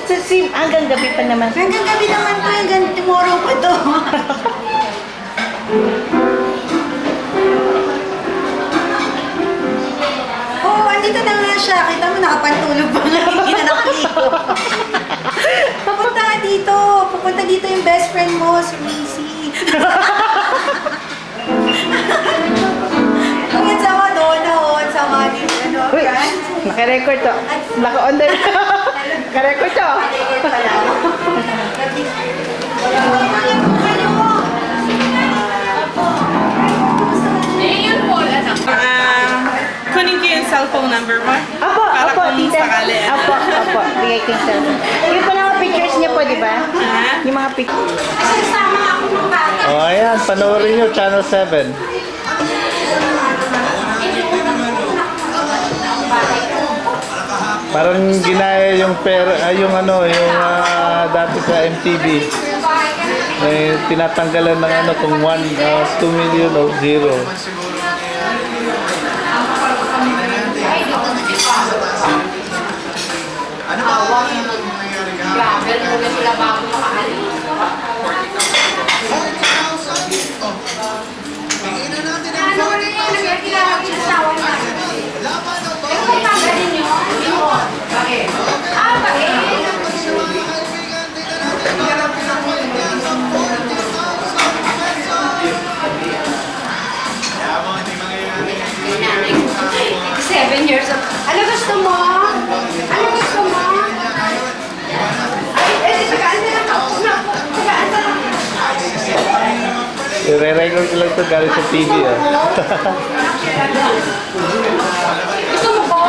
Hanggang gabi pa naman. Hanggang gabi naman to, hanggang tomorrow pa to. Oh, andito na nga siya. Kita mo, nakapantulog pa nga. Hindi na nakaligo. Pupunta dito. Pupunta dito yung best friend mo, si Macy. Ang sama doon na on, sama din. Ano, Uy, friend? naka-record to. Naka-on din. Naka-record to. Kunin ko yung cellphone number mo. Apo, Para apo, kung tita. sakali. Apo, apo. Bigay ko yung cellphone. Yung pa mga pictures niya po, di ba? Ha? Yung mga pictures. Sama ako ng bata. Oh, ayan, panoorin nyo, Channel 7. Parang ginaya yung yung ano, yung dati sa MTV. May tinatanggalan ng ano kung 2 million o 0. Years old. Ano gusto mo? Ano gusto mo? Ay, tagaan na lang ako. Tagaan na lang. I-re-record ko lang ito galing sa TV. Gusto mo ba?